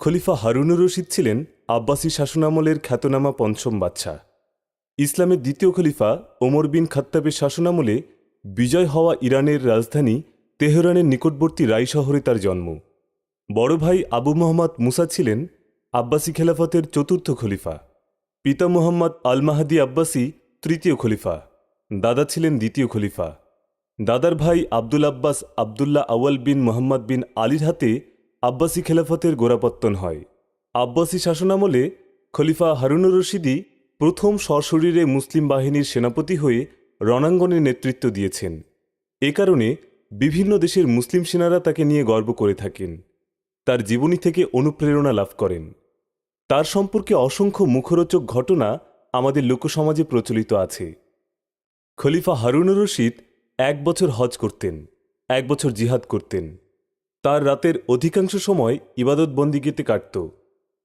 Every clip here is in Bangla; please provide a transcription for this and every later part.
খলিফা হারুনুর রশিদ ছিলেন আব্বাসী শাসনামলের খ্যাতনামা পঞ্চম বাদশাহ। ইসলামের দ্বিতীয় খলিফা ওমর বিন খাত্তাবের শাসনামলে বিজয় হওয়া ইরানের রাজধানী তেহরানের নিকটবর্তী রাই শহরে তার জন্ম। বড় ভাই আবু মোহাম্মদ মুসা ছিলেন আব্বাসী খেলাফতের চতুর্থ খলিফা। পিতা মুহাম্মদ আল মাহাদি আব্বাসী তৃতীয় খলিফা। দাদা ছিলেন দ্বিতীয় খলিফা। দাদার ভাই আব্দুল আব্বাস আবদুল্লাহ আউয়াল বিন মোহাম্মদ বিন আলীর হাতে আব্বাসী খেলাফতের গোড়াপত্তন হয়। আব্বাসী শাসনামলে খলিফা হারুনুর রশিদই প্রথম সশরীরে মুসলিম বাহিনীর সেনাপতি হয়ে রণাঙ্গনে নেতৃত্ব দিয়েছেন। এ কারণে বিভিন্ন দেশের মুসলিম সেনারা তাকে নিয়ে গর্ব করে থাকেন, তার জীবনী থেকে অনুপ্রেরণা লাভ করেন। তার সম্পর্কে অসংখ্য মুখরোচক ঘটনা আমাদের লোকসমাজে প্রচলিত আছে। খলিফা হারুনুর রশিদ 1 বছর হজ করতেন, 1 বছর জিহাদ করতেন। তার রাতের অধিকাংশ সময় ইবাদত বন্দিগিতে কাটত।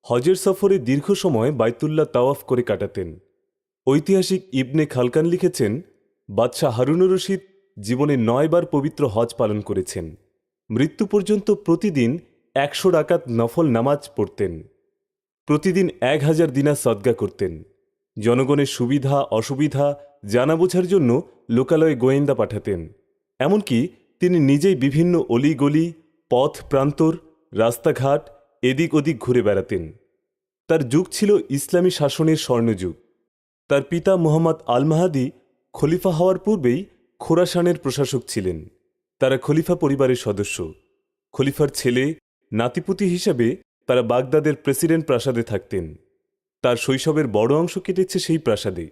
হজের সফরে দীর্ঘ সময় বাইতুল্লাহ তাওয়াফ করে কাটাতেন। ঐতিহাসিক ইবনে খালকান লিখেছেন, বাদশাহ হারুনুর রশিদ জীবনে 9 বার পবিত্র হজ পালন করেছেন। মৃত্যু পর্যন্ত প্রতিদিন 100 রাকাত নফল নামাজ পড়তেন। প্রতিদিন 1000 দিনার সদকা করতেন। জনগণের সুবিধা অসুবিধা জানা বোঝার জন্য লোকালয়ে গোয়েন্দা পাঠাতেন। এমনকি তিনি নিজেই বিভিন্ন অলিগলি, পথ প্রান্তর, রাস্তাঘাট এদিক ওদিক ঘুরে বেড়াতেন। তার যুগ ছিল ইসলামী শাসনের স্বর্ণযুগ। তার পিতা মুহাম্মদ আল মাহাদি খলিফা হওয়ার পূর্বেই খোরাসানের প্রশাসক ছিলেন। তারা খলিফা পরিবারের সদস্য। খলিফার ছেলে নাতিপুতি হিসাবে তারা বাগদাদের প্রেসিডেন্ট প্রাসাদে থাকতেন। তার শৈশবের বড় অংশ কেটেছে সেই প্রাসাদে।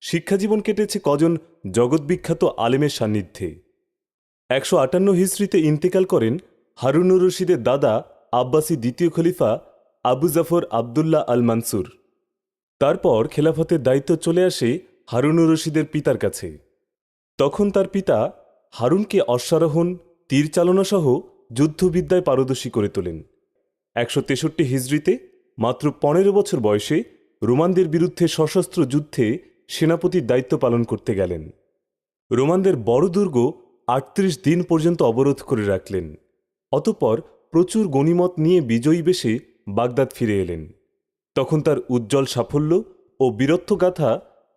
শিক্ষাজীবন কেটেছে কজন জগৎবিখ্যাত আলেমের সান্নিধ্যে। 158 হিজরিতে ইন্তেকাল করেন হারুনুর রশিদের দাদা আব্বাসী দ্বিতীয় খলিফা আবু জাফর আবদুল্লাহ আল মানসুর। তারপর খেলাফতের দায়িত্ব চলে আসে হারুনুর রশিদের পিতার কাছে। তখন তার পিতা হারুনকে অশ্বারোহণ, তীর চালনাসহ যুদ্ধবিদ্যায় পারদর্শী করে তোলেন। 163 হিজরিতে মাত্র 15 বছর বয়সে রোমানদের বিরুদ্ধে সশস্ত্র যুদ্ধে সেনাপতির দায়িত্ব পালন করতে গেলেন। রোমানদের বড় দুর্গ 38 দিন পর্যন্ত অবরোধ করে রাখলেন। অতঃপর প্রচুর গনিমত নিয়ে বিজয়ী বেশে বাগদাদ ফিরে এলেন। তখন তার উজ্জ্বল সাফল্য ও বীরত্বগাথা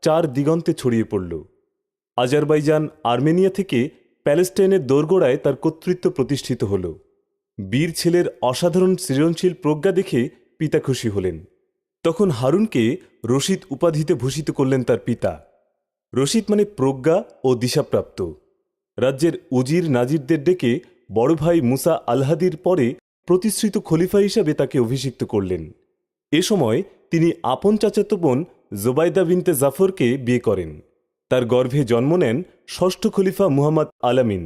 4 দিগন্তে ছড়িয়ে পড়ল। আজারবাইজান, আর্মেনিয়া থেকে প্যালেস্টাইনের দোরগোড়ায় তার কর্তৃত্ব প্রতিষ্ঠিত হল। বীর ছেলের অসাধারণ সৃজনশীল প্রজ্ঞা দেখে পিতা খুশি হলেন। তখন হারুনকে রশিদ উপাধিতে ভূষিত করলেন তার পিতা। রশিদ মানে প্রজ্ঞা ও দিশাপ্রাপ্ত। রাজ্যের উজির নাজিরদের ডেকে বড় ভাই মুসা আলহাদির পরে প্রতিশ্রিত খলিফা হিসাবে তাকে অভিষিক্ত করলেন। এ সময় তিনি আপন চাচাতো বোন জোবাইদা বিনতে জাফরকে বিয়ে করেন। তার গর্ভে জন্ম নেন ষষ্ঠ খলিফা মুহাম্মদ আলামিন।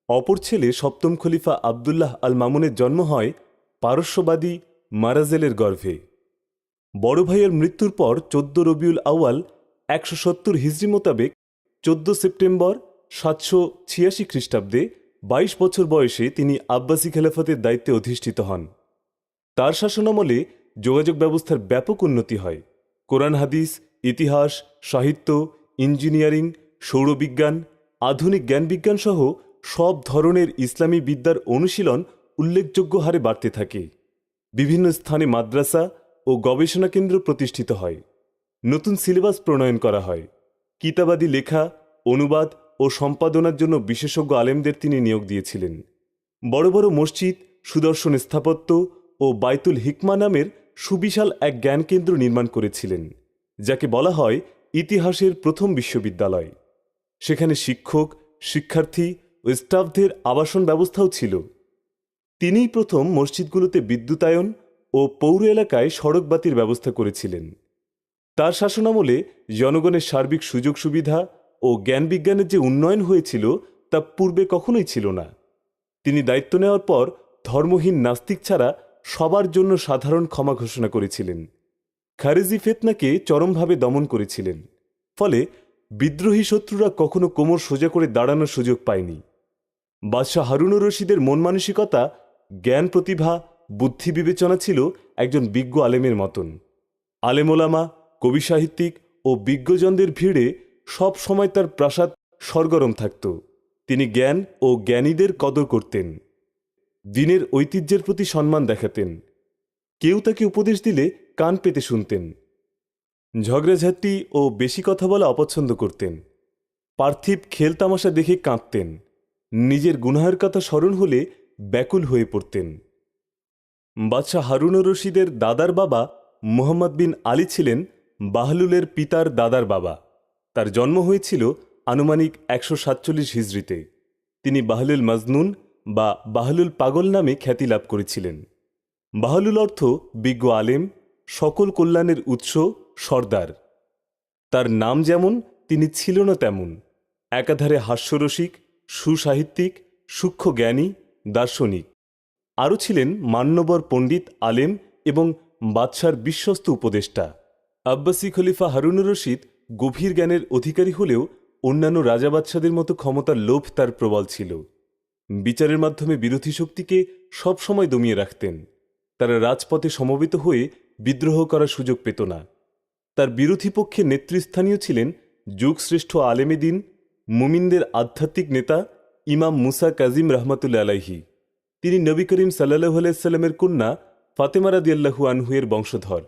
অপর ছেলে সপ্তম খলিফা আবদুল্লাহ আল মামুনের জন্ম হয় পারস্যবাদী মারাজেলের গর্ভে। বড় ভাইয়ের মৃত্যুর পর 14 রবিউল আউয়াল 170 হিজরি মোতাবেক 14 সেপ্টেম্বর 786 খ্রিস্টাব্দে 22 বছর বয়সে তিনি আব্বাসী খেলাফতের দায়িত্বে অধিষ্ঠিত হন। তার শাসনামলে যোগাযোগ ব্যবস্থার ব্যাপক উন্নতি হয়। কোরআন হাদিস, ইতিহাস, সাহিত্য, ইঞ্জিনিয়ারিং, সৌরবিজ্ঞান, আধুনিক জ্ঞানবিজ্ঞান সহ সব ধরনের ইসলামী বিদ্যার অনুশীলন উল্লেখযোগ্য হারে বাড়তে থাকে। বিভিন্ন স্থানে মাদ্রাসা ও গবেষণা কেন্দ্র প্রতিষ্ঠিত হয়। নতুন সিলেবাস প্রণয়ন করা হয়। কিতাবাদি লেখা, অনুবাদ ও সম্পাদনার জন্য বিশেষজ্ঞ আলেমদের তিনি নিয়োগ দিয়েছিলেন। বড় বড় মসজিদ, সুদর্শন স্থাপত্য ও বাইতুল হিকমা নামের সুবিশাল এক জ্ঞানকেন্দ্র নির্মাণ করেছিলেন, যাকে বলা হয় ইতিহাসের প্রথম বিশ্ববিদ্যালয়। সেখানে শিক্ষক, শিক্ষার্থী ও স্টাফদের আবাসন ব্যবস্থাও ছিল। তিনিই প্রথম মসজিদগুলোতে বিদ্যুতায়ন ও পৌর এলাকায় সড়ক বাতির ব্যবস্থা করেছিলেন। তার শাসনামলে জনগণের সার্বিক সুযোগ সুবিধা ও জ্ঞান বিজ্ঞানের যে উন্নয়ন হয়েছিল তা পূর্বে কখনোই ছিল না। তিনি দায়িত্ব নেওয়ার পর ধর্মহীন নাস্তিক ছাড়া সবার জন্য সাধারণ ক্ষমা ঘোষণা করেছিলেন। খারেজি ফিতনাকে চরমভাবে দমন করেছিলেন। ফলে বিদ্রোহী শত্রুরা কখনো কোমর সোজা করে দাঁড়ানোর সুযোগ পায়নি। বাদশাহ হারুনুর রশিদের মন মানসিকতা, জ্ঞান প্রতিভা, বুদ্ধি বিবেচনা ছিল একজন বিজ্ঞ আলেমের মতন। আলেমোলামা, কবি সাহিত্যিক ও বিজ্ঞজনদের ভিড়ে সব সময় তার প্রাসাদ সরগরম থাকত। তিনি জ্ঞান ও জ্ঞানীদের কদর করতেন। দিনের ঐতিহ্যের প্রতি সম্মান দেখাতেন। কেউ তাকে উপদেশ দিলে কান পেতে শুনতেন। ঝগড়াঝাটি ও বেশি কথা বলা অপছন্দ করতেন। পার্থিব খেলতামাশা দেখে কাঁদতেন। নিজের গুনাহের কথা স্মরণ হলে ব্যাকুল হয়ে পড়তেন। বাদশাহ হারুনুর রশিদের দাদার বাবা মুহাম্মদ বিন আলী ছিলেন বাহলুলের পিতার দাদার বাবা। তার জন্ম হয়েছিল আনুমানিক ১৪৭ হিজরিতে। তিনি বাহলুল মাজনুন বা বাহলুল পাগল নামে খ্যাতি লাভ করেছিলেন। বাহলুল অর্থ বিজ্ঞ আলেম, সকল কল্যাণের উৎস, সর্দার। তার নাম যেমন, তিনি ছিল না তেমন। একাধারে হাস্যরসিক, সুসাহিত্যিক, সূক্ষ্ম জ্ঞানী, দার্শনিক। আরও ছিলেন মান্যবর পণ্ডিত, আলেম এবং বাদশার বিশ্বস্ত উপদেষ্টা। আব্বাসী খলিফা হারুনুর রশিদ গভীর জ্ঞানের অধিকারী হলেও অন্যান্য রাজা বাদশাদের মতো ক্ষমতার লোভ তার প্রবল ছিল। বিচারের মাধ্যমে বিরোধী শক্তিকে সবসময় দমিয়ে রাখতেন। তারা রাজপথে সমবেত হয়ে বিদ্রোহ করার সুযোগ পেত না। তার বিরোধী পক্ষে নেতৃস্থানীয় ছিলেন যুগশ্রেষ্ঠ আলেমে দিন, মুমিনদের আধ্যাত্মিক নেতা ইমাম মুসা কাজিম রহমাতুল্লাহ আলাইহি। তিনি নবী করিম সাল্লাল্লাহু আলাইহি সাল্লামের কন্যা ফাতেমা রাদিয়াল্লাহু আনহুয়ের বংশধর।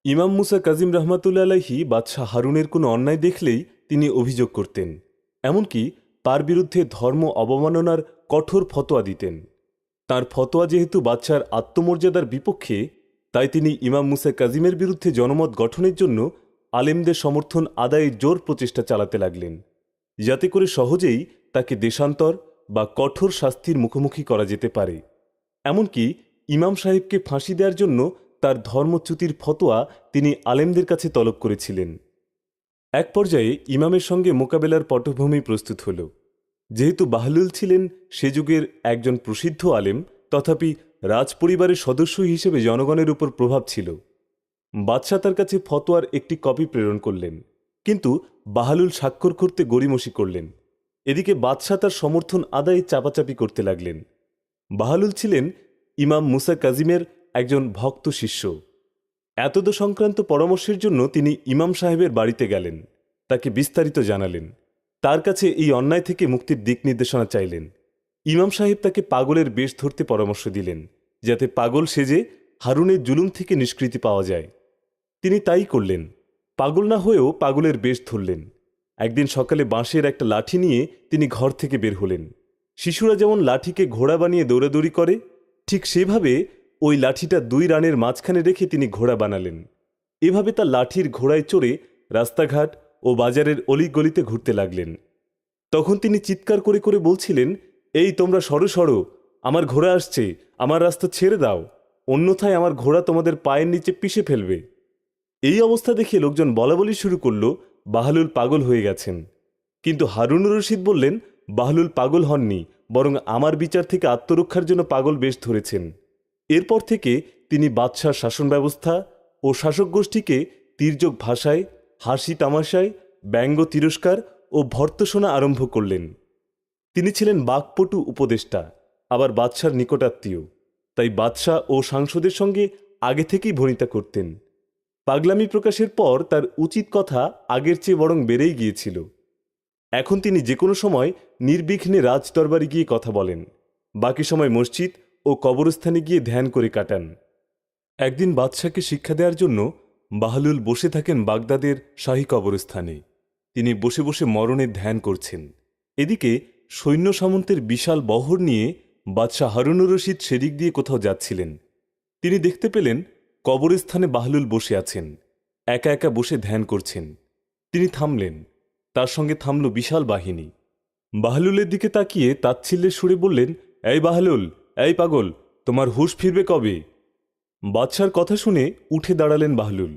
ইমাম মুসা কাজিম রহমাতুল্লাহ আলাইহি বাদশাহ হারুনের কোনো অন্যায় দেখলেই তিনি অভিযোগ করতেন। এমনকি তার বিরুদ্ধে ধর্ম অবমাননার কঠোর ফতোয়া দিতেন। তার ফতোয়া যেহেতু বাদশার আত্মমর্যাদার বিপক্ষে, তাই তিনি ইমাম মুসা কাজিমের বিরুদ্ধে জনমত গঠনের জন্য আলেমদের সমর্থন আদায়ের জোর প্রচেষ্টা চালাতে লাগলেন, যাতে করে সহজেই তাকে দেশান্তর বা কঠোর শাস্তির মুখোমুখি করা যেতে পারে। এমনকি ইমাম সাহেবকে ফাঁসি দেওয়ার জন্য তার ধর্মচ্যুতির ফতোয়া তিনি আলেমদের কাছে তলব করেছিলেন। এক পর্যায়ে ইমামের সঙ্গে মোকাবেলার পটভূমি প্রস্তুত হল। যেহেতু বাহলুল ছিলেন সে যুগের একজন প্রসিদ্ধ আলেম, তথাপি রাজপরিবারের সদস্য হিসেবে জনগণের উপর প্রভাব ছিল। বাদশাহ তার কাছে ফতোয়ার একটি কপি প্রেরণ করলেন, কিন্তু বাহলুল স্বাক্ষর করতে গড়িমসি করলেন। এদিকে বাদশাহ তার সমর্থন আদায়ে চাপাচাপি করতে লাগলেন। বাহলুল ছিলেন ইমাম মুসা কাজিমের একজন ভক্ত শিষ্য। এতদ সংক্রান্ত পরামর্শের জন্য তিনি ইমাম সাহেবের বাড়িতে গেলেন, তাকে বিস্তারিত জানালেন, তার কাছে এই অন্যায় থেকে মুক্তির দিক নির্দেশনা চাইলেন। ইমাম সাহেব তাকে পাগলের বেশ ধরতে পরামর্শ দিলেন, যাতে পাগল সেজে হারুনের জুলুম থেকে নিষ্কৃতি পাওয়া যায়। তিনি তাই করলেন। পাগল না হয়েও পাগলের বেশ ধরলেন। একদিন সকালে বাঁশের একটা লাঠি নিয়ে তিনি ঘর থেকে বের হলেন। শিশুরা যেমন লাঠিকে ঘোড়া বানিয়ে দৌড়াদৌড়ি করে, ঠিক সেভাবে ওই লাঠিটা 2 রানের মাঝখানে রেখে তিনি ঘোড়া বানালেন। এভাবে তার লাঠির ঘোড়ায় চড়ে রাস্তাঘাট ও বাজারের অলিগলিতে ঘুরতে লাগলেন। তখন তিনি চিৎকার করে করে বলছিলেন, এই তোমরা সরো সরো, আমার ঘোড়া আসছে, আমার রাস্তা ছেড়ে দাও, অন্যথায় আমার ঘোড়া তোমাদের পায়ের নিচে পিষে ফেলবে। এই অবস্থা দেখে লোকজন বলাবলি শুরু করল, বাহলুল পাগল হয়ে গেছেন। কিন্তু হারুনুর রশিদ বললেন, বাহলুল পাগল হননি, বরং আমার বিচার থেকে আত্মরক্ষার জন্য পাগল বেশ ধরেছেন। এরপর থেকে তিনি বাদশার শাসন ব্যবস্থা ও শাসক গোষ্ঠীকে তির্যক ভাষায়, হাসি তামাশায়, ব্যঙ্গ তিরস্কার ও ভর্ৎসনা আরম্ভ করলেন। তিনি ছিলেন বাকপটু উপদেষ্টা, আবার বাদশার নিকটাত্মীয়, তাই বাদশাহ ও সাংসদের সঙ্গে আগে থেকেই ভণিতা করতেন। পাগলামি প্রকাশের পর তার উচিত কথা আগের চেয়ে বরং বেড়েই গিয়েছিল। এখন তিনি যে কোনো সময় নির্বিঘ্নে রাজদরবারে গিয়ে কথা বলেন, বাকি সময় মসজিদ ও কবরস্থানে গিয়ে ধ্যান করে কাটান। একদিন বাদশাকে শিক্ষা দেওয়ার জন্য বাহলুল বসে থাকেন বাগদাদের শাহী কবরস্থানে। তিনি বসে বসে মরণের ধ্যান করছেন। এদিকে সৈন্য সামন্তের বিশাল বহর নিয়ে বাদশাহ হারুনুর রশিদ সেদিক দিয়ে কোথাও যাচ্ছিলেন। তিনি দেখতে পেলেন কবরস্থানে বাহলুল বসে আছেন, একা একা বসে ধ্যান করছেন। তিনি থামলেন, তার সঙ্গে থামল বিশাল বাহিনী। বাহলুলের দিকে তাকিয়ে তাচ্ছিল্যের সুরে বললেন, এই বাহলুল, এই পাগল, তোমার হুঁশ ফিরবে কবে? বাদশার কথা শুনে উঠে দাঁড়ালেন বাহলুল।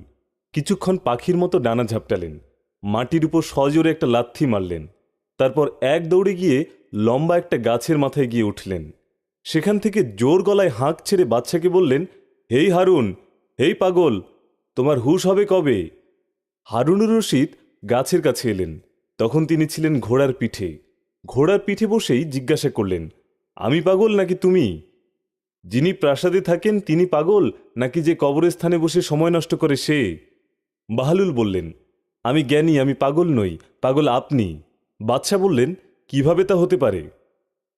কিছুক্ষণ পাখির মতো ডানা ঝাপটালেন, মাটির উপর সজোরে একটা লাথি মারলেন। তারপর এক দৌড়ে গিয়ে লম্বা একটা গাছের মাথায় গিয়ে উঠলেন। সেখান থেকে জোর গলায় হাঁক ছেড়ে বাদশাকে বললেন, হেই হারুন, হেই পাগল, তোমার হুঁশ হবে কবে? হারুনুর রশিদ গাছের কাছে এলেন। তখন তিনি ছিলেন ঘোড়ার পিঠে। ঘোড়ার পিঠে বসেই জিজ্ঞাসা করলেন, আমি পাগল নাকি তুমি? যিনি প্রাসাদে থাকেন তিনি পাগল, নাকি যে কবরস্থানে বসে সময় নষ্ট করে সে? বাহলুল বললেন, আমি জ্ঞানী, আমি পাগল নই, পাগল আপনি। বাদশাহ বললেন, কিভাবে তা হতে পারে?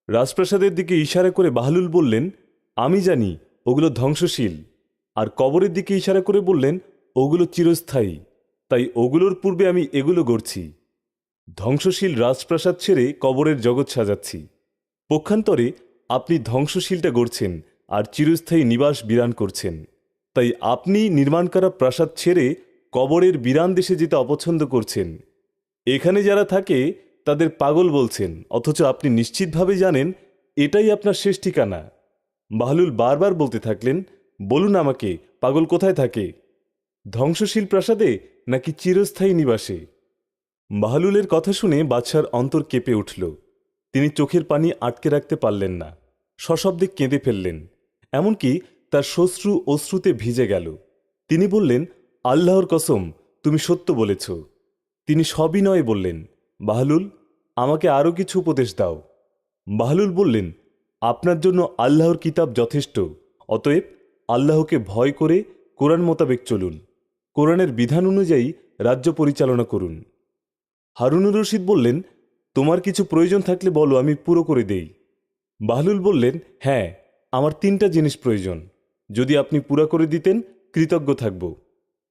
রাজপ্রাসাদের দিকে ইশারা করে বাহলুল বললেন, আমি জানি ওগুলো ধ্বংসশীল। আর কবরের দিকে ইশারা করে বললেন, ওগুলো চিরস্থায়ী, তাই ওগুলোর পূর্বে আমি এগুলো গড়ছি। ধ্বংসশীল রাজপ্রাসাদ ছেড়ে কবরের জগৎ সাজাচ্ছি। পক্ষান্তরে আপনি ধ্বংসশীলটা গড়ছেন আর চিরস্থায়ী নিবাস বিরান করছেন। তাই আপনি নির্মাণ করা প্রাসাদ ছেড়ে কবরের বিরান দেশে যেতে অপছন্দ করছেন। এখানে যারা থাকে তাদের পাগল বলছেন, অথচ আপনি নিশ্চিতভাবে জানেন এটাই আপনার শেষ ঠিকানা। বাহলুল বারবার বলতে থাকলেন, বলুন আমাকে, পাগল কোথায় থাকে? ধ্বংসশীল প্রাসাদে নাকি চিরস্থায়ী নিবাসে? বাহলুলের কথা শুনে বাদশার অন্তর কেঁপে উঠল। তিনি চোখের পানি আটকে রাখতে পারলেন না, সশব্দে কেঁদে ফেললেন। এমনকি তার শ্বশ্রু অশ্রুতে ভিজে গেল। তিনি বললেন, আল্লাহর কসম, তুমি সত্য বলেছ। তিনি সবিনয়ে বললেন, বাহলুল, আমাকে আরও কিছু উপদেশ দাও। বাহলুল বললেন, আপনার জন্য আল্লাহর কিতাব যথেষ্ট। অতএব আল্লাহকে ভয় করে কোরআন মোতাবেক চলুন। কোরআনের বিধান অনুযায়ী রাজ্য পরিচালনা করুন। হারুনুর রশিদ বললেন, তোমার কিছু প্রয়োজন থাকলে বলো, আমি পুরো করে দেই। বাহলুল বললেন, হ্যাঁ, আমার 3টা জিনিস প্রয়োজন। যদি আপনি পুরা করে দিতেন কৃতজ্ঞ থাকব।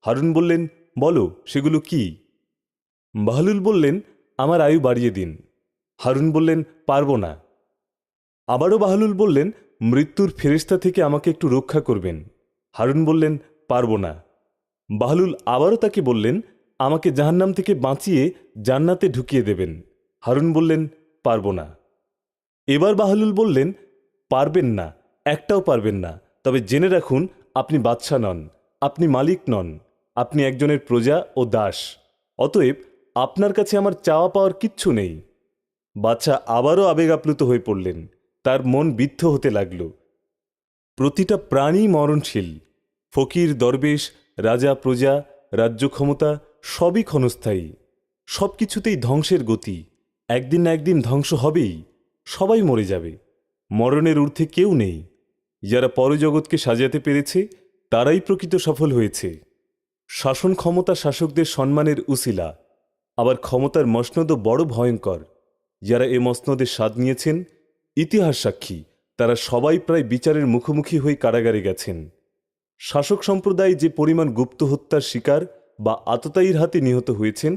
হারুন বললেন, বলো, সেগুলো কি? বাহলুল বললেন, আমার আয়ু বাড়িয়ে দিন। হারুন বললেন, পারব না। আবারও বাহলুল বললেন, মৃত্যুর ফেরেশতা থেকে আমাকে একটু রক্ষা করবেন। হারুন বললেন, পারব না। বাহলুল আবারও তাকে বললেন, আমাকে জাহান্নাম থেকে বাঁচিয়ে জান্নাতে ঢুকিয়ে দেবেন। হারুন বললেন, পারব না। এবার বাহলুল বললেন, পারবেন না, একটাও পারবেন না। তবে জেনে রাখুন, আপনি বাদশা নন, আপনি মালিক নন, আপনি একজনের প্রজা ও দাস। অতএব আপনার কাছে আমার চাওয়া পাওয়ার কিচ্ছু নেই। বাদশা আবারও আবেগ আপ্লুত হয়ে পড়লেন। তার মন বিদ্ধ হতে লাগল। প্রতিটা প্রাণী মরণশীল। ফকির, দরবেশ, রাজা, প্রজা, রাজ্য ক্ষমতা সবই ক্ষণস্থায়ী। সব কিছুতেই ধ্বংসের গতি। একদিন না একদিন ধ্বংস হবেই। সবাই মরে যাবে। মরণের ঊর্ধ্বে কেউ নেই। যারা পরজগৎকে সাজাতে পেরেছে তারাই প্রকৃত সফল হয়েছে। শাসন ক্ষমতা শাসকদের সম্মানের উসিলা। আবার ক্ষমতার মসনদও বড় ভয়ঙ্কর। যারা এ মসনদের স্বাদ নিয়েছেন, ইতিহাস সাক্ষী, তারা সবাই প্রায় বিচারের মুখোমুখি হয়ে কারাগারে গেছেন। শাসক সম্প্রদায় যে পরিমাণ গুপ্ত হত্যার শিকার বা আততায়ীর হাতে নিহত হয়েছেন,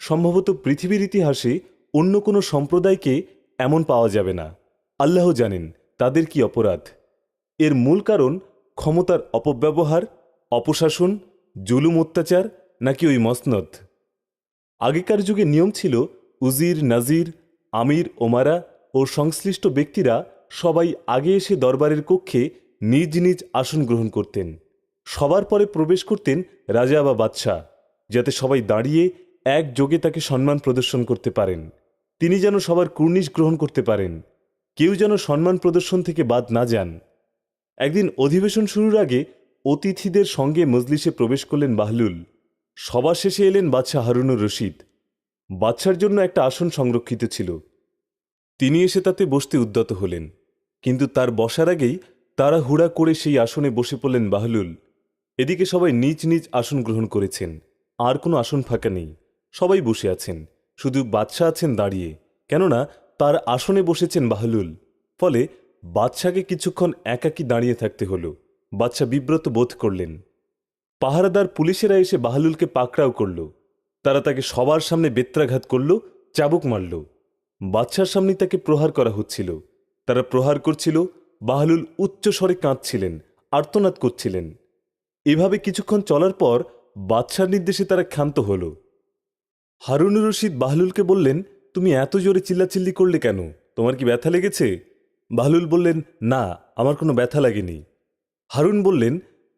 সম্ভবত পৃথিবীর ইতিহাসে অন্য কোনো সম্প্রদায়কে এমন পাওয়া যাবে না। আল্লাহ জানেন তাদের কি অপরাধ। এর মূল কারণ ক্ষমতার অপব্যবহার, অপশাসন, জুলুম, অত্যাচার, নাকি ওই মসনদ? আগেকার যুগে নিয়ম ছিল, উজির, নাজির, আমির, ওমারা ও সংশ্লিষ্ট ব্যক্তিরা সবাই আগে এসে দরবারের কক্ষে নিজ নিজ আসন গ্রহণ করতেন। সবার পরে প্রবেশ করতেন রাজা বা বাদশাহ, যাতে সবাই দাঁড়িয়ে একযোগে তাকে সম্মান প্রদর্শন করতে পারেন। তিনি যেন সবার কুর্নিশ গ্রহণ করতে পারেন। কেউ যেন সম্মান প্রদর্শন থেকে বাদ না যান। একদিন অধিবেশন শুরুর আগে অতিথিদের সঙ্গে মজলিসে প্রবেশ করলেন বাহলুল। সবার শেষে এলেন বাদশাহ হারুনুর রশিদ। বাদশার জন্য একটা আসন সংরক্ষিত ছিল। তিনি এসে তাতে বসতে উদ্যত হলেন, কিন্তু তার বসার আগেই তাড়াহুড়া করে সেই আসনে বসে পড়লেন বাহলুল। এদিকে সবাই নিজ নিজ আসন গ্রহণ করেছেন। আর কোনো আসন ফাঁকা নেই। সবাই বসে আছেন, শুধু বাদশাহ আছেন দাঁড়িয়ে, কেননা তার আসনে বসেছেন বাহলুল। ফলে বাদশাকে কিছুক্ষণ একাকী দাঁড়িয়ে থাকতে হলো। বাদশাহ বিব্রত বোধ করলেন। পাহারাদার পুলিশেরা এসে বাহলুলকে পাকড়াও করল। তারা তাকে সবার সামনে বেত্রাঘাত করল, চাবুক মারল। বাদশার সামনে তাকে প্রহার করা হচ্ছিল। তারা প্রহার করছিল। বাহলুল উচ্চস্বরে কাঁদছিলেন, আর্তনাদ করছিলেন। এভাবে কিছুক্ষণ চলার পর বাদশার নির্দেশে তারা ক্ষান্ত হল। হারুনুর রশিদ বাহলুলকে বললেন, তুমি এত জোরে চিল্লাচিল্লি করলে কেন? তোমার কি ব্যথা লেগেছে? বাহলুল বললেন, না, আমার কোনো ব্যথা লাগেনি। হারুন বললেন,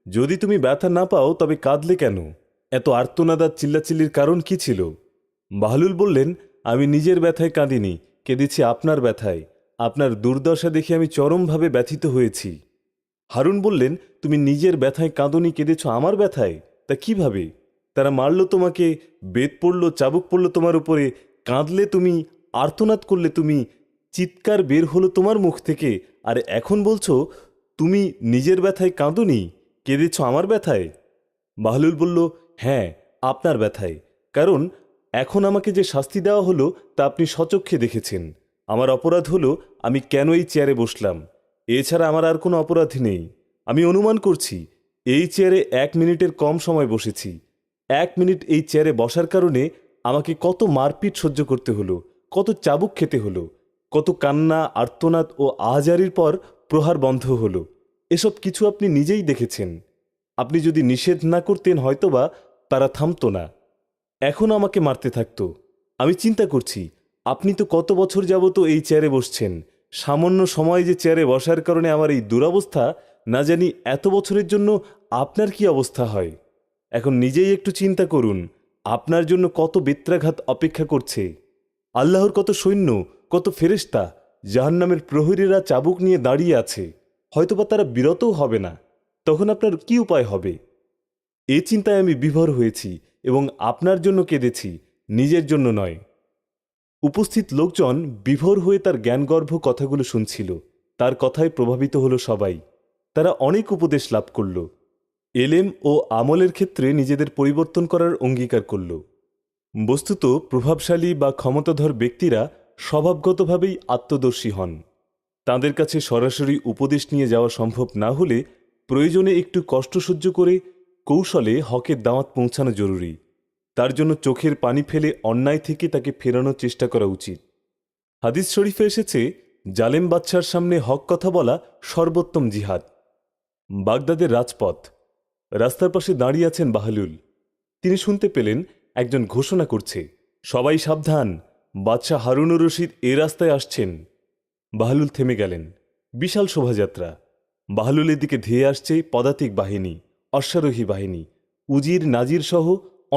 যদি তুমি ব্যথা না পাও তবে কাঁদলে কেন? এত আর্তনাদ আর চিল্লাচিল্লির কারণ কি ছিল? বাহলুল বললেন, আমি নিজের ব্যথায় কাঁদিনি, কেঁদেছি আপনার ব্যথায়। আপনার দুর্দশা দেখে আমি চরমভাবে ব্যথিত হয়েছি। হারুন বললেন, তুমি নিজের ব্যথায় কাঁদনি, কেঁদেছ আমার ব্যথায়? তা কিভাবে? তারা মারল তোমাকে, বেত পড়ল, চাবুক পড়ল তোমার উপরে, কাঁদলে তুমি, আর্তনাদ করলে তুমি, চিৎকার বের হলো তোমার মুখ থেকে, আর এখন বলছো তুমি নিজের ব্যথায় কাঁদনি, কেঁদেছ আমার ব্যথায়? বাহলুল বলল, হ্যাঁ, আপনার ব্যথায়। কারণ এখন আমাকে যে শাস্তি দেওয়া হলো তা আপনি স্বচক্ষে দেখেছেন। আমার অপরাধ হলো আমি কেন এই চেয়ারে বসলাম। এছাড়া আমার আর কোনো অপরাধ নেই। আমি অনুমান করছি এই চেয়ারে 1 মিনিটের কম সময় বসেছি। 1 মিনিট এই চেয়ারে বসার কারণে আমাকে কত মারপিট সহ্য করতে হলো, কত চাবুক খেতে হলো, কত কান্না, আর্তনাদ ও আহাজারির পর প্রহার বন্ধ হলো। এসব কিছু আপনি নিজেই দেখেছেন। আপনি যদি নিষেধ না করতেন হয়তোবা তারা থামত না, এখন আমাকে মারতে থাকত। আমি চিন্তা করছি, আপনি তো কত বছর যাবত এই চেয়ারে বসছেন। সামান্য সময় যে চেয়ারে বসার কারণে আমার এই দুরবস্থা, না জানি এত বছরের জন্য আপনার কি অবস্থা হয়। এখন নিজেই একটু চিন্তা করুন, আপনার জন্য কত বেত্রাঘাত অপেক্ষা করছে। আল্লাহর কত সৈন্য, কত ফেরেশতা, জাহান্নামের প্রহরীরা চাবুক নিয়ে দাঁড়িয়ে আছে। হয়তোবা তারা বিরতও হবে না। তখন আপনার কি উপায় হবে? এই চিন্তায় আমি বিভোর হয়েছি এবং আপনার জন্য কেঁদেছি, নিজের জন্য নয়। উপস্থিত লোকজন বিভোর হয়ে তার জ্ঞানগর্ভ কথাগুলো শুনছিল। তার কথায় প্রভাবিত হল সবাই। তারা অনেক উপদেশ লাভ করল। এলেম ও আমলের ক্ষেত্রে নিজেদের পরিবর্তন করার অঙ্গীকার করল। বস্তুত প্রভাবশালী বা ক্ষমতাধর ব্যক্তিরা স্বভাবগতভাবেই আত্মদর্শী হন। তাঁদের কাছে সরাসরি উপদেশ নিয়ে যাওয়া সম্ভব না হলে প্রয়োজনে একটু কষ্ট সহ্য করে কৌশলে হকের দাওয়াত পৌঁছানো জরুরি। তার জন্য চোখের পানি ফেলে অন্যায় থেকে তাকে ফেরানোর চেষ্টা করা উচিত। হাদিস শরীফে এসেছে, জালেম বাদশার সামনে হক কথা বলা সর্বোত্তম জিহাদ। বাগদাদের রাজপথ, রাস্তার পাশে দাঁড়িয়ে আছেন বাহলুল। তিনি শুনতে পেলেন একজন ঘোষণা করছে, সবাই সাবধান, বাদশাহ হারুনুর রশিদ এ রাস্তায় আসছেন। বাহলুল থেমে গেলেন। বিশাল শোভাযাত্রা। বাহলুলের দিকে ধেয়ে আসছে পদাতিক বাহিনী, অশ্বারোহী বাহিনী। উজির, নাজির সহ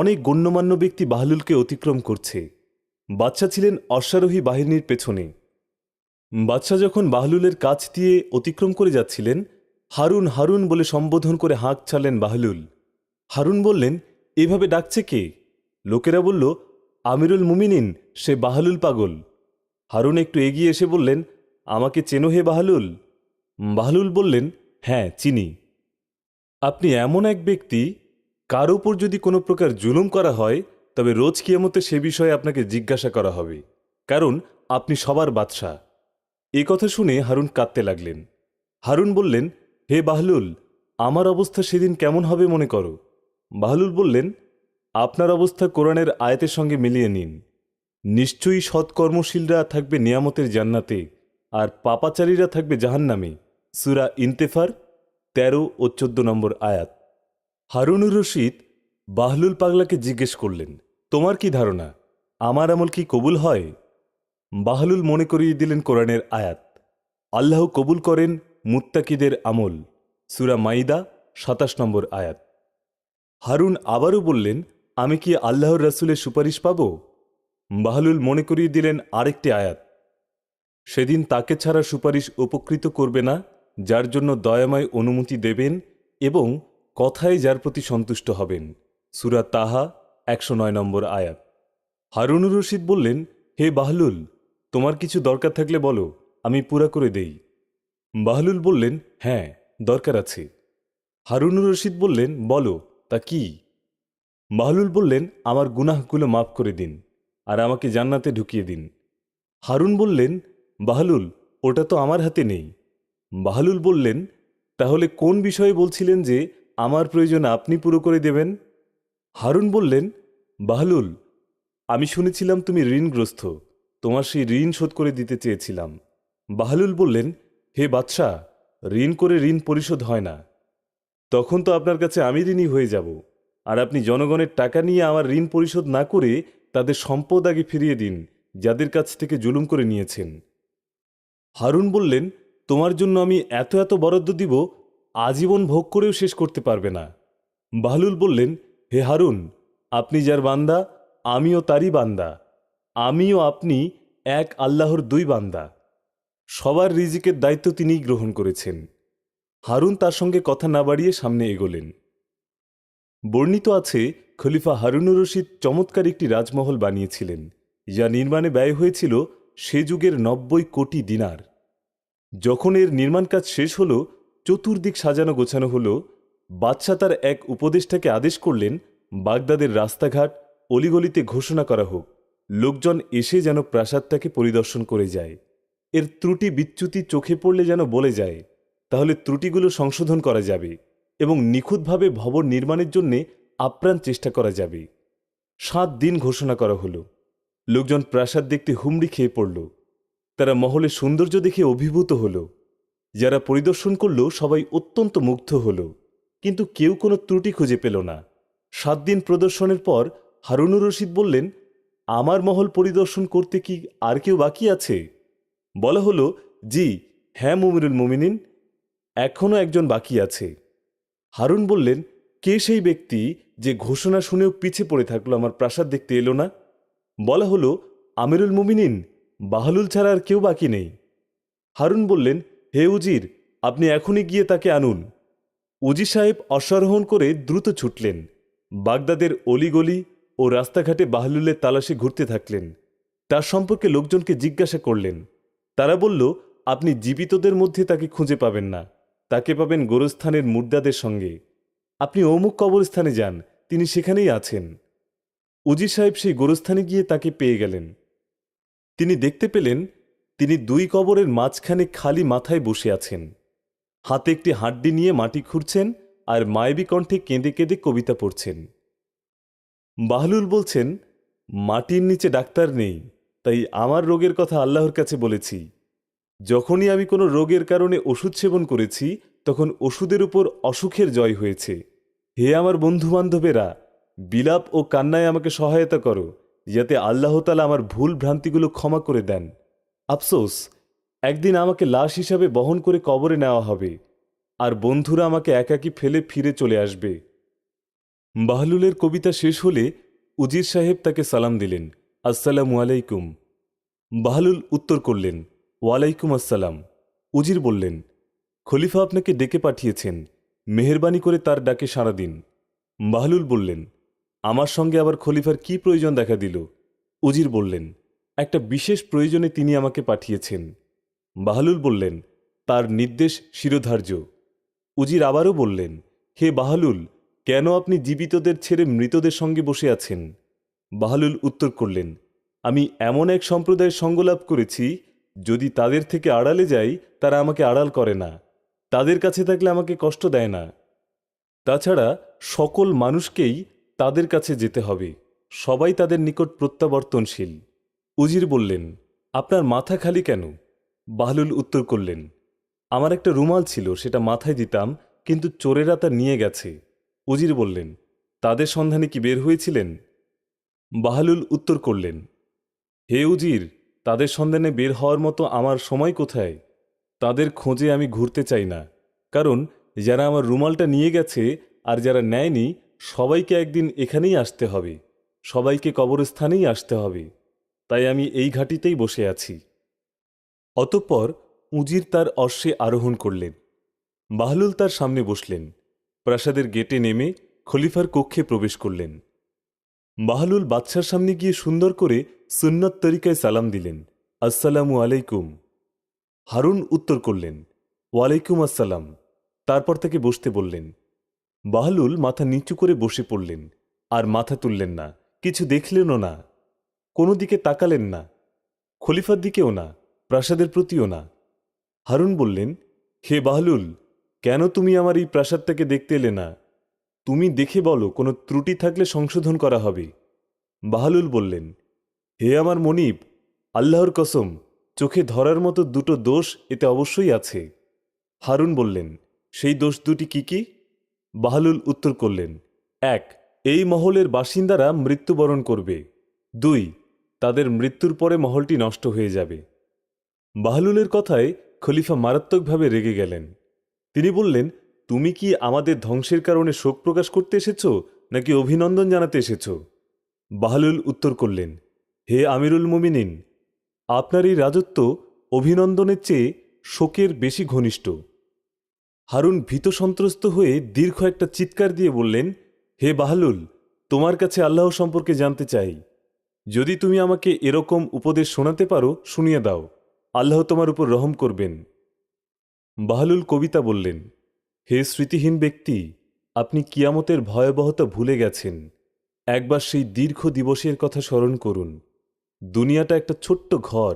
অনেক গণ্যমান্য ব্যক্তি বাহলুলকে অতিক্রম করছে। বাদশাহ ছিলেন অশ্বারোহী বাহিনীর পেছনে। বাদশাহ যখন বাহলুলের কাছ দিয়ে অতিক্রম করে যাচ্ছিলেন, হারুন হারুন বলে সম্বোধন করে হাঁক ছাড়লেন বাহলুল। হারুন বললেন, এভাবে ডাকছে কে? লোকেরা বলল, আমিরুল মুমিনিন, সে বাহলুল পাগল। হারুন একটু এগিয়ে এসে বললেন, আমাকে চেনো হে বাহলুল? বাহলুল বললেন, হ্যাঁ চিনি। আপনি এমন এক ব্যক্তি, কার উপর যদি কোনো প্রকার জুলুম করা হয় তবে রোজ কিয়ামতে সে বিষয়ে আপনাকে জিজ্ঞাসা করা হবে, কারণ আপনি সবার বাদশাহ। এ কথা শুনে হারুন কাঁদতে লাগলেন। হারুন বললেন, হে বাহলুল, আমার অবস্থা সেদিন কেমন হবে মনে করো? বাহলুল বললেন, আপনার অবস্থা কোরআনের আয়াতের সঙ্গে মিলিয়ে নিন। নিশ্চয়ই সৎকর্মশীলরা থাকবে নিয়ামতের জান্নাতে, আর পাপাচারীরা থাকবে জাহান্নামে। সূরা ইনতেফার 13 ও 14 নম্বর আয়াত। হারুনুর রশিদ বাহলুল পাগলাকে জিজ্ঞেস করলেন, তোমার কি ধারণা, আমার আমল কি কবুল হয়? বাহলুল মনে করিয়ে দিলেন কোরআনের আয়াত, আল্লাহ কবুল করেন মুত্তাকিদের আমল। সূরা মাইদা 27 নম্বর আয়াত। হারুন আবারও বললেন, আমি কি আল্লাহর রাসূলের সুপারিশ পাব? বাহলুল মনে করিয়ে দিলেন আরেকটি আয়াত, সেদিন তাকে ছাড়া সুপারিশ উপকৃত করবে না যার জন্য দয়াময় অনুমতি দেবেন এবং কথায় যার প্রতি সন্তুষ্ট হবেন। সূরা তাহা 109 নম্বর আয়াত। হারুনুর রশিদ বললেন, হে বাহলুল, তোমার কিছু দরকার থাকলে বলো, আমি পুরা করে দেই। বাহলুল বললেন, হ্যাঁ, দরকার আছে। হারুনুর রশিদ বললেন, বলো, তা কি? বাহলুল বললেন, আমার গুনাহগুলো মাফ করে দিন আর আমাকে জান্নাতে ঢুকিয়ে দিন। হারুন বললেন, বাহলুল, ওটা তো আমার হাতে নেই। বাহলুল বললেন, তাহলে কোন বিষয়ে বলছিলেন যে আমার প্রয়োজন আপনি পুরো করে দেবেন? হারুন বললেন, বাহলুল, আমি শুনেছিলাম তুমি ঋণগ্রস্ত, তোমার সেই ঋণ শোধ করে দিতে চেয়েছিলাম। বাহলুল বললেন, হে বাদশাহ, ঋণ করে ঋণ পরিশোধ হয় না। তখন তো আপনার কাছে আমি ঋণী হয়ে যাব, আর আপনি জনগণের টাকা নিয়ে আমার ঋণ পরিশোধ না করে তাদের সম্পদ আগে ফিরিয়ে দিন যাদের কাছ থেকে জুলুম করে নিয়েছেন। হারুন বললেন, তোমার জন্য আমি এত এত বরাদ্দ দিব, আজীবন ভোগ করেও শেষ করতে পারবে না। বাহলুল বললেন, হে হারুন, আপনি যার বান্দা আমিও তারই বান্দা, আমিও আপনি এক আল্লাহর দুই বান্দা। সবার রিজিকের দায়িত্ব তিনিই গ্রহণ করেছেন। হারুন তার সঙ্গে কথা না বাড়িয়ে সামনে এগোলেন। বর্ণিত আছে, খলিফা হারুনুর রশিদ চমৎকার একটি রাজমহল বানিয়েছিলেন, যা নির্মাণে ব্যয় হয়েছিল সে যুগের 90 কোটি দিনার। যখন এর নির্মাণ কাজ শেষ হল, চতুর্দিক সাজানো গোছানো হল, বাদশাহ তার এক উপদেষ্টাকে আদেশ করলেন, বাগদাদের রাস্তাঘাট অলিগলিতে ঘোষণা করা হোক, লোকজন এসে যেন প্রাসাদটাকে পরিদর্শন করে যায়। এর ত্রুটি বিচ্যুতি চোখে পড়লে যেন বলে যায়, তাহলে ত্রুটিগুলো সংশোধন করা যাবে এবং নিখুঁতভাবে ভবন নির্মাণের জন্যে আপ্রাণ চেষ্টা করা যাবে। 7 দিন ঘোষণা করা হলো। লোকজন প্রাসাদ দেখতে হুমড়ি খেয়ে পড়ল। তারা মহলের সৌন্দর্য দেখে অভিভূত হল। যারা পরিদর্শন করল সবাই অত্যন্ত মুগ্ধ হল, কিন্তু কেউ কোনো ত্রুটি খুঁজে পেল না। 7 দিন প্রদর্শনের পর হারুনুর রশিদ বললেন, আমার মহল পরিদর্শন করতে কি আর কেউ বাকি আছে? বলা হলো, জি হ্যাঁ মুমিনুল মুমিনিন, এখনও একজন বাকি আছে। হারুন বললেন, কে সেই ব্যক্তি যে ঘোষণা শুনেও পিছে পড়ে থাকলো, আমার প্রাসাদ দেখতে এলো না? বলা হলো, আমিরুল মুমিনিন, বাহলুল ছাড়া আর কেউ বাকি নেই। হারুন বললেন, হে উজির, আপনি এখনই গিয়ে তাকে আনুন। উজির সাহেব অশ্বারোহণ করে দ্রুত ছুটলেন। বাগদাদের অলিগলি ও রাস্তাঘাটে বাহলুলের তালাশে ঘুরতে থাকলেন। তার সম্পর্কে লোকজনকে জিজ্ঞাসা করলেন। তারা বলল, আপনি জীবিতদের মধ্যে তাকে খুঁজে পাবেন না, তাকে পাবেন গোরস্থানের মুর্দাদের সঙ্গে। আপনি অমুক কবরস্থানে যান, তিনি সেখানেই আছেন। উজির সাহেব সেই গোরস্থানে গিয়ে তাকে পেয়ে গেলেন। তিনি দেখতে পেলেন তিনি 2 কবরের মাঝখানে খালি মাথায় বসে আছেন। হাতে একটি হাড্ডি নিয়ে মাটি খুঁড়ছেন আর মায়াবী কণ্ঠে কেঁদে কেঁদে কবিতা পড়ছেন। বাহলুল বলছেন, মাটির নিচে ডাক্তার নেই, তাই আমার রোগের কথা আল্লাহর কাছে বলেছি। যখনই আমি কোনো রোগের কারণে ওষুধ সেবন করেছি, তখন ওষুধের উপর অসুখের জয় হয়েছে। হে আমার বন্ধুবান্ধবেরা, বিলাপ ও কান্নায় আমাকে সহায়তা করো, যাতে আল্লাহ তাআলা আমার ভুল ভ্রান্তিগুলো ক্ষমা করে দেন। আফসোস, একদিন আমাকে লাশ হিসাবে বহন করে কবরে নেওয়া হবে, আর বন্ধুরা আমাকে একাকী ফেলে ফিরে চলে আসবে। বাহলুলের কবিতা শেষ হলে উজির সাহেব তাকে সালাম দিলেন, আসসালামু আলাইকুম। বাহলুল উত্তর করলেন, ওয়ালাইকুম আসসালাম। উজির বললেন, খলিফা আপনাকে ডেকে পাঠিয়েছেন, মেহেরবানি করে তার ডাকে সাড়া দিন। বাহলুল বললেন, আমার সঙ্গে আবার খলিফার কি প্রয়োজন দেখা দিল? উজির বললেন, একটা বিশেষ প্রয়োজনে তিনি আমাকে পাঠিয়েছেন। বাহলুল বললেন, তার নির্দেশ শিরোধার্য। উজির আবারও বললেন, হে বাহলুল, কেন আপনি জীবিতদের ছেড়ে মৃতদের সঙ্গে বসে আছেন? বাহলুল উত্তর করলেন, আমি এমন এক সম্প্রদায়ের সঙ্গলাভ করেছি, যদি তাদের থেকে আড়ালে যাই তারা আমাকে আড়াল করে না, তাদের কাছে থাকলে আমাকে কষ্ট দেয় না। তাছাড়া সকল মানুষকেই তাদের কাছে যেতে হবে, সবাই তাদের নিকট প্রত্যাবর্তনশীল। উজির বললেন, আপনার মাথা খালি কেন? বাহলুল উত্তর করলেন, আমার একটা রুমাল ছিল, সেটা মাথায় দিতাম, কিন্তু চোরেরা তা নিয়ে গেছে। উজির বললেন, তাদের সন্ধানে কি বের হয়েছিলেন? বাহলুল উত্তর করলেন, হে উজির, তাদের সন্ধানে বের হওয়ার মতো আমার সময় কোথায়? তাদের খোঁজে আমি ঘুরতে চাই না, কারণ যারা আমার রুমালটা নিয়ে গেছে আর যারা নেয়নি, সবাইকে একদিন এখানেই আসতে হবে, সবাইকে কবরস্থানেই আসতে হবে, তাই আমি এই ঘাটিতেই বসে আছি। অতঃপর উজির তার অশ্বে আরোহণ করলেন। বাহলুল তার সামনে বসলেন। প্রাসাদের গেটে নেমে খলিফার কক্ষে প্রবেশ করলেন। বাহলুল বাদশার সামনে গিয়ে সুন্দর করে সুন্নত তরিকায় সালাম দিলেন, আসসালামু আলাইকুম। হারুন উত্তর করলেন, ওয়ালাইকুম আসসালাম। তারপর তাকে বসতে বললেন। বাহলুল মাথা নিচু করে বসে পড়লেন, আর মাথা তুললেন না, কিছু দেখলেনও না, কোনো দিকে তাকালেন না, খলিফার দিকেও না, প্রাসাদের প্রতিও না। হারুন বললেন, হে বাহলুল, কেন তুমি আমার এই প্রাসাদটাকে দেখতে এলে না? তুমি দেখে বলো, কোনো ত্রুটি থাকলে সংশোধন করা হবে। বাহলুল বললেন, হে আমার মনিব, আল্লাহর কসম, চোখে ধরার মতো 2টো দোষ এতে অবশ্যই আছে। হারুন বললেন, সেই দোষ 2টি কি কি? বাহলুল উত্তর করলেন, 1, এই মহলের বাসিন্দারা মৃত্যুবরণ করবে। 2, তাদের মৃত্যুর পরে মহলটি নষ্ট হয়ে যাবে। বাহলুলের কথায় খলিফা মারাত্মকভাবে রেগে গেলেন। তিনি বললেন, তুমি কি আমাদের ধ্বংসের কারণে শোক প্রকাশ করতে এসেছ, নাকি অভিনন্দন জানাতে এসেছ? বাহলুল উত্তর করলেন, হে আমিরুল মুমিনিন, আপনার এই রাজত্ব অভিনন্দনের চেয়ে শোকের বেশি ঘনিষ্ঠ। হারুন ভীত সন্ত্রস্ত হয়ে দীর্ঘ একটা চিৎকার দিয়ে বললেন, হে বাহলুল, তোমার কাছে আল্লাহ সম্পর্কে জানতে চাই। যদি তুমি আমাকে এরকম উপদেশ শোনাতে পারো, শুনিয়ে দাও, আল্লাহ তোমার উপর রহম করবেন। বাহলুল কবিতা বললেন, হে স্মৃতিহীন ব্যক্তি, আপনি কিয়ামতের ভয়াবহতা ভুলে গেছেন। একবার সেই দীর্ঘ দিবসের কথা স্মরণ করুন। দুনিয়াটা একটা ছোট্ট ঘর,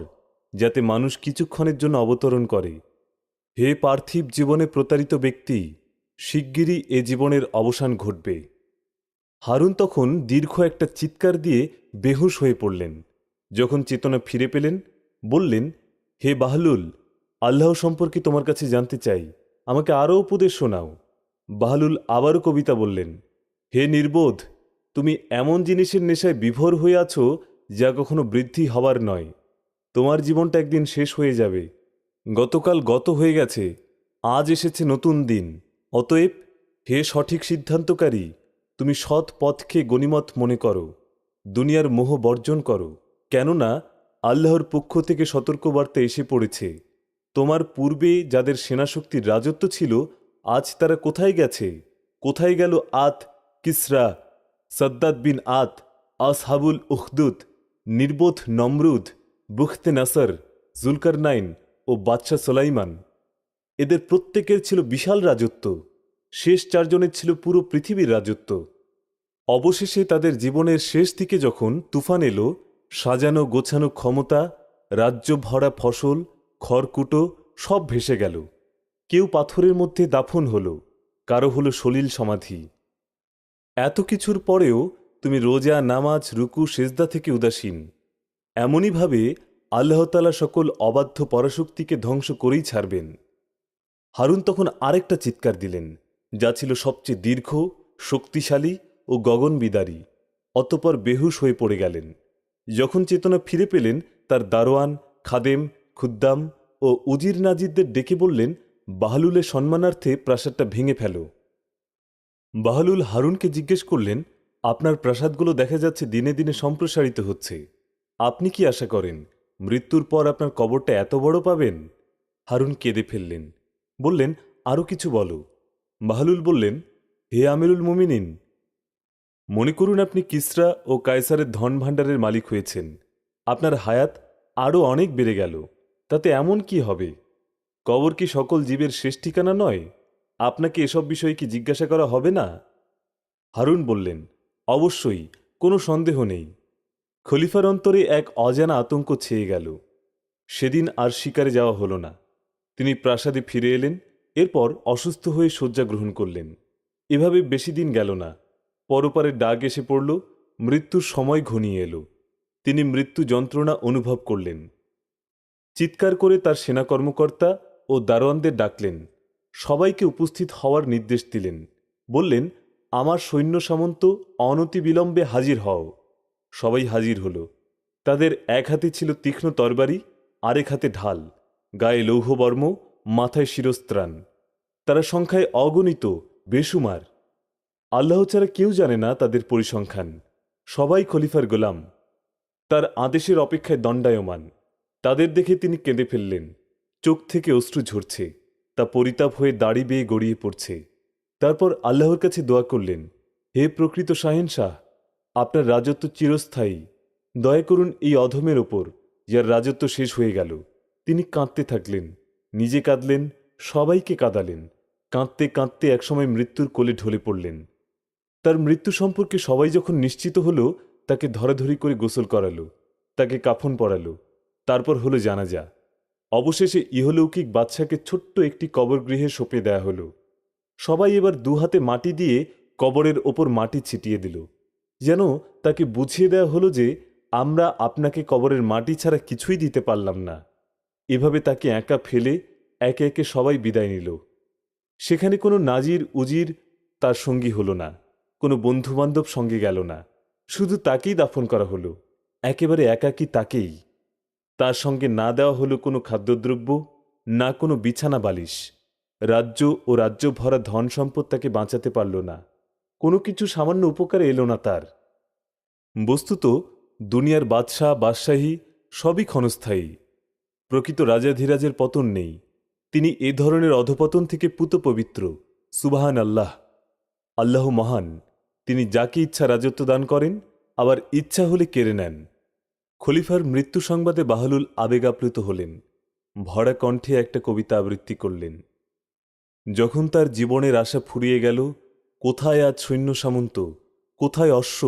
যাতে মানুষ কিছুক্ষণের জন্য অবতরণ করে। হে পার্থিব জীবনে প্রতারিত ব্যক্তি, শিগগিরই এ জীবনের অবসান ঘটবে। হারুন তখন দীর্ঘ একটা চিৎকার দিয়ে বেহুশ হয়ে পড়লেন। যখন চেতনা ফিরে পেলেন, বললেন, হে বাহলুল, আল্লাহ সম্পর্কে তোমার কাছে জানতে চাই, আমাকে আরও উপদেশ শোনাও। বাহলুল আবারও কবিতা বললেন, হে নির্বোধ, তুমি এমন জিনিসের নেশায় বিভোর হয়ে আছো যা কখনো বৃদ্ধি হওয়ার নয়। তোমার জীবনটা একদিন শেষ হয়ে যাবে। গতকাল গত হয়ে গেছে, আজ এসেছে নতুন দিন। অতএব হে সঠিক সিদ্ধান্তকারী, তুমি সৎ পথকে গনিমত মনে করো, দুনিয়ার মোহ বর্জন করো। কেননা আল্লাহর পক্ষ থেকে সতর্কবার্তা এসে পড়েছে। তোমার পূর্বে যাদের সেনাশক্তির রাজত্ব ছিল, আজ তারা কোথায় গেছে? কোথায় গেল আত, কিসরা, সাদ্দাদ বিন আত, আসহাবুল উখদুদ, নির্বোধ নমরুদ, বুখতে নাসর, জুলকারনাইন ও বাদশাহ সোলাইমান? এদের প্রত্যেকের ছিল বিশাল রাজত্ব। শেষ চারজনের ছিল পুরো পৃথিবীর রাজত্ব। অবশেষে তাদের জীবনের শেষ দিকে যখন তুফান এলো, সাজানো গোছানো ক্ষমতা, রাজ্য ভরা ফসল, খড়কুটো সব ভেসে গেল। কেউ পাথরের মধ্যে দাফন হল, কারো হলো সলিল সমাধি। এত কিছুর পরেও তুমি রোজা, নামাজ, রুকু, সেজদা থেকে উদাসীন। এমনইভাবে আল্লাহতালা সকল অবাধ্য পরাশক্তিকে ধ্বংস করেই ছাড়বেন। হারুন তখন আরেকটা চিৎকার দিলেন, যা ছিল সবচেয়ে দীর্ঘ, শক্তিশালী ও গগনবিদারী। অতঃপর বেহুশ হয়ে পড়ে গেলেন। যখন চেতনা ফিরে পেলেন, তার দারোয়ান, খাদেম, খুদ্দাম ও উজির নাজিরদের ডেকে বললেন, বাহলুলের সম্মানার্থে প্রাসাদটা ভেঙে ফেলো। বাহলুল হারুনকে জিজ্ঞেস করলেন, আপনার প্রাসাদগুলো দেখা যাচ্ছে দিনে দিনে সম্প্রসারিত হচ্ছে। আপনি কি আশা করেন মৃত্যুর পর আপনার কবরটা এত বড় পাবেন? হারুন কেঁদে ফেললেন, বললেন, আরও কিছু বলো। বাহলুল বললেন, হে আমিরুল মুমিনিন, মনে করুন আপনি কিসরা ও কায়সারের ধন ভাণ্ডারের মালিক হয়েছেন। আপনার হায়াত আরও অনেক বেড়ে গেল, তাতে এমন কি হবে? কবর কি সকল জীবের শেষ ঠিকানা নয়? আপনাকে এসব বিষয়ে কি জিজ্ঞাসা করা হবে না? হারুন বললেন, অবশ্যই, কোনো সন্দেহ নেই। খলিফার অন্তরে এক অজানা আতঙ্ক ছেয়ে গেল। সেদিন আর শিকারে যাওয়া হল না। তিনি প্রাসাদে ফিরে এলেন, এরপর অসুস্থ হয়ে শয্যা গ্রহণ করলেন। এভাবে বেশি দিন গেল না। পরপারের ডাক এসে পড়ল, মৃত্যুর সময় ঘনিয়ে এলো। তিনি মৃত্যু যন্ত্রণা অনুভব করলেন। চিৎকার করে তার সেনা কর্মকর্তা ও দারোয়ানদের ডাকলেন, সবাইকে উপস্থিত হওয়ার নির্দেশ দিলেন। বললেন, আমার সৈন্য সামন্ত অনতিবিলম্বে হাজির হও। সবাই হাজির হল। তাদের এক হাতে ছিল তীক্ষ্ণ তরবারি, আরেক হাতে ঢাল, গায়ে লৌহবর্ম, মাথায় শিরস্ত্রাণ। তারা সংখ্যায় অগণিত, বেসুমার। আল্লাহ ছাড়া কেউ জানে না তাদের পরিসংখ্যান। সবাই খলিফার গোলাম, তার আদেশের অপেক্ষায় দণ্ডায়মান। তাদের দেখে তিনি কেঁদে ফেললেন। চোখ থেকে অশ্রু ঝরছে, তা পরিতাপ হয়ে দাড়ি বেয়ে গড়িয়ে পড়ছে। তারপর আল্লাহর কাছে দোয়া করলেন, হে প্রকৃত শাহেনশাহ, আপনার রাজত্ব চিরস্থায়ী। দয়া করুন এই অধমের ওপর, যার রাজত্ব শেষ হয়ে গেল। তিনি কাঁদতে থাকলেন, নিজে কাঁদলেন, সবাইকে কাঁদালেন। কাঁদতে কাঁদতে একসময় মৃত্যুর কোলে ঢলে পড়লেন। তার মৃত্যু সম্পর্কে সবাই যখন নিশ্চিত হল, তাকে ধরাধরি করে গোসল করালো, তাকে কাফন পরালো, তারপর হলো জানাজা। অবশেষে ইহলৌকিক বাদশাকে ছোট্ট একটি কবরগৃহে সঁপে দেয়া হলো। সবাই এবার দুহাতে মাটি দিয়ে কবরের ওপর মাটি ছিটিয়ে দিল, যেন তাকে বুঝিয়ে দেয়া হলো যে আমরা আপনাকে কবরের মাটি ছাড়া কিছুই দিতে পারলাম না। এভাবে তাকে একা ফেলে একে একে সবাই বিদায় নিল। সেখানে কোনো নাজির উজির তার সঙ্গী হল না, কোনো বন্ধুবান্ধব সঙ্গে গেল না। শুধু তাকেই দাফন করা হলো, একেবারে একাকী তাকেই। তার সঙ্গে না দেওয়া হলো কোনো খাদ্যদ্রব্য, না কোনো বিছানা বালিশ। রাজ্য ও রাজ্য ভরা ধন সম্পদ তাকে বাঁচাতে পারল না। কোনো কিছু সামান্য উপকারে এলো না তার। বস্তুত দুনিয়ার বাদশাহ বাদশাহী সবই ক্ষণস্থায়ী। প্রকৃত রাজাধিরাজের পতন নেই। তিনি এ ধরনের অধপতন থেকে পুত পবিত্র। সুবহান আল্লাহ। আল্লাহ মহান। তিনি যাকে ইচ্ছা রাজত্ব দান করেন, আবার ইচ্ছা হলে কেড়ে নেন। খলিফার মৃত্যু সংবাদে বাহলুল আবেগাপ্লুত হলেন। ভরা কণ্ঠে একটা কবিতা আবৃত্তি করলেন। যখন তার জীবনের আশা ফুরিয়ে গেল, কোথায় আজ সৈন্য সামন্ত, কোথায় অশ্ব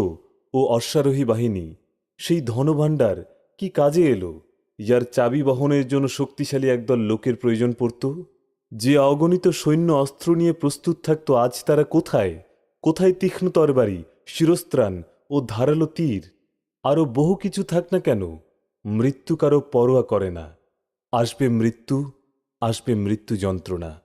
ও অশ্বারোহী বাহিনী? সেই ধনভাণ্ডার কি কাজে এলো, যার চাবি বহনের জন্য শক্তিশালী একদল লোকের প্রয়োজন পড়ত? যে অগণিত সৈন্য অস্ত্র নিয়ে প্রস্তুত থাকত, আজ তারা কোথায়? কোথায় তীক্ষ্ণ তরবারি, শিরস্ত্রাণ ও ধারালো তীর? আরও বহু কিছু থাক না কেন, মৃত্যু কারো পরোয়া করে না। আসবে মৃত্যু, আসবে মৃত্যু যন্ত্রণা।